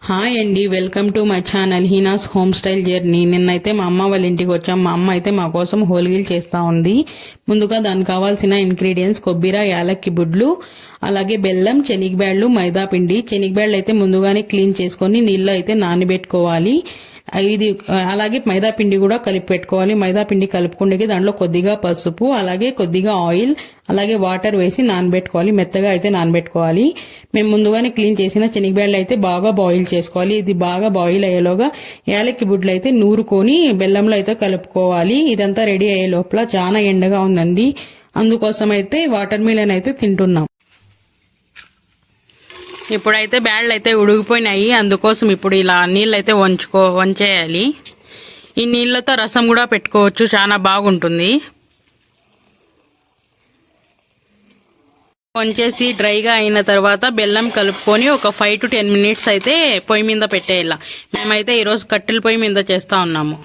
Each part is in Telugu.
హాయ్ అండి, welcome to my channel Heena's home style journey. నిన్నైతే మా అమ్మ వాళ్ళ ఇంటికి వచ్చాం. మా అమ్మ అయితే మా కోసం హోల్గీలు చేస్తూ ఉంది. ముందుగా దానికి కావాల్సిన ఇంగ్రీడియంట్స్ కొబ్బరి, యాలక్కి బుడ్లు, అలాగే బెల్లం, శనగబ్యాళ్ళు, మైదా పిండి. శనగబ్యాళ్ళు అయితే ముందుగానే క్లీన్ చేసుకొని నీళ్ళు అయితే నానబెట్టుకోవాలి. ఇది అలాగే మైదా పిండి కూడా కలిపి పెట్టుకోవాలి. మైదా పిండి కలుపుకుండేకి దాంట్లో కొద్దిగా పసుపు, అలాగే కొద్దిగా ఆయిల్, అలాగే వాటర్ వేసి నానబెట్టుకోవాలి. మెత్తగా అయితే నానబెట్టుకోవాలి. మేము ముందుగానే క్లీన్ చేసిన శనగబ్యాళ్ళు అయితే బాగా బాయిల్ చేసుకోవాలి. ఇది బాగా బాయిల్ అయ్యేలోగా యాలక్కి బుడ్లు అయితే నూరుకొని బెల్లంలో అయితే కలుపుకోవాలి. ఇదంతా రెడీ అయ్యే లోపల చాలా ఎండగా ఉందండి, అందుకోసం అయితే వాటర్ మిలన్ అయితే తింటున్నాం. ఇప్పుడైతే బ్యాళ్ళు అయితే ఉడికిపోయినాయి, అందుకోసం ఇప్పుడు ఇలా నీళ్ళు అయితే వంచేయాలి. ఈ నీళ్ళతో రసం కూడా పెట్టుకోవచ్చు, చాలా బాగుంటుంది. వంచేసి డ్రైగా అయిన తర్వాత బెల్లం కలుపుకొని ఒక 5 to 10 minutes అయితే పొయ్యి మీద పెట్టేయాల. మేమైతే ఈరోజు కట్టెల పొయ్యి మీద చేస్తూ ఉన్నాము.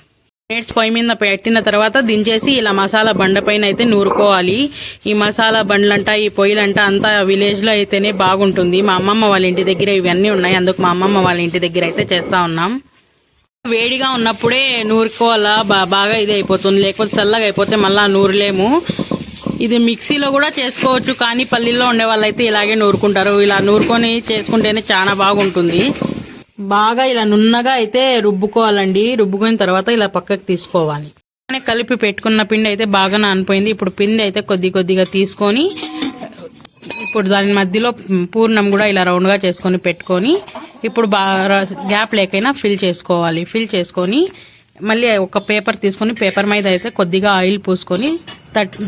మినిట్స్ పొయ్యి మీద పెట్టిన తర్వాత దించేసి ఇలా మసాలా బండ పైన అయితే నూరుకోవాలి. ఈ మసాలా బండ్లంట, ఈ పొయ్యిలంట అంతా విలేజ్లో అయితేనే బాగుంటుంది. మా అమ్మమ్మ వాళ్ళ ఇంటి దగ్గర ఇవన్నీ ఉన్నాయి, అందుకు మా అమ్మమ్మ వాళ్ళ ఇంటి దగ్గర అయితే చేస్తూ ఉన్నాం. వేడిగా ఉన్నప్పుడే నూరుకోవాలా, బాగా ఇది అయిపోతుంది. లేకపోతే చల్లగా అయిపోతే మళ్ళీ నూరలేము. ఇది మిక్సీలో కూడా చేసుకోవచ్చు, కానీ పల్లెల్లో ఉండే వాళ్ళైతే ఇలాగే నూరుకుంటారు. ఇలా నూరుకొని చేసుకుంటేనే చాలా బాగుంటుంది. బాగా ఇలా నున్నగా అయితే రుబ్బుకోవాలండి. రుబ్బుకున్న తర్వాత ఇలా పక్కకు తీసుకోవాలి. కలిపి పెట్టుకున్న పిండి అయితే బాగా నానిపోయింది. ఇప్పుడు పిండి అయితే కొద్దిగా తీసుకొని ఇప్పుడు దాని మధ్యలో పూర్ణం కూడా ఇలా రౌండ్ గా చేసుకొని పెట్టుకొని ఇప్పుడు బాగా గ్యాప్ లేకైనా ఫిల్ చేసుకోవాలి. ఫిల్ చేసుకొని మళ్ళీ ఒక పేపర్ తీసుకొని పేపర్ మీద అయితే కొద్దిగా ఆయిల్ పూసుకొని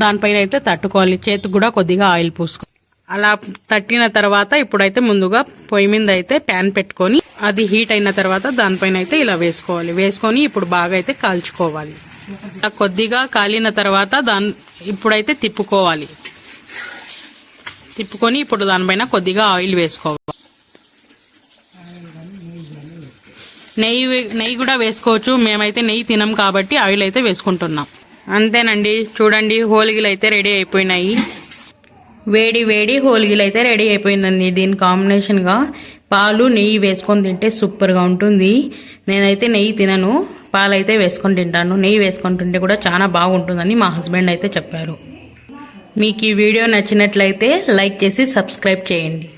దానిపైన అయితే తట్టుకోవాలి. చేతికి కూడా కొద్దిగా ఆయిల్ పూసుకోవాలి. అలా తట్టిన తర్వాత ఇప్పుడైతే ముందుగా పొయ్యి మీద అయితే ప్యాన్ పెట్టుకొని అది హీట్ అయిన తర్వాత దానిపైన అయితే ఇలా వేసుకోవాలి. వేసుకొని ఇప్పుడు బాగా అయితే కాల్చుకోవాలి. కొద్దిగా కాలిన తర్వాత ఇప్పుడైతే తిప్పుకోవాలి. తిప్పుకొని ఇప్పుడు దానిపైన కొద్దిగా ఆయిల్ వేసుకోవాలి. నెయ్యి కూడా వేసుకోవచ్చు. మేమైతే నెయ్యి తినం కాబట్టి ఆయిల్ అయితే వేసుకుంటున్నాం. అంతేనండి, చూడండి హోల్గీలు అయితే రెడీ అయిపోయినాయి. వేడి హోల్గీలు అయితే రెడీ అయిపోయిందండి. దీని కాంబినేషన్గా పాలు, నెయ్యి వేసుకొని తింటే సూపర్గా ఉంటుంది. నేనైతే నెయ్యి తినను, పాలు అయితే వేసుకొని తింటాను. నెయ్యి వేసుకొని తింటే కూడా చాలా బాగుంటుందని మా హస్బెండ్ అయితే చెప్పారు. మీకు ఈ వీడియో నచ్చినట్లయితే లైక్ చేసి సబ్స్క్రైబ్ చేయండి.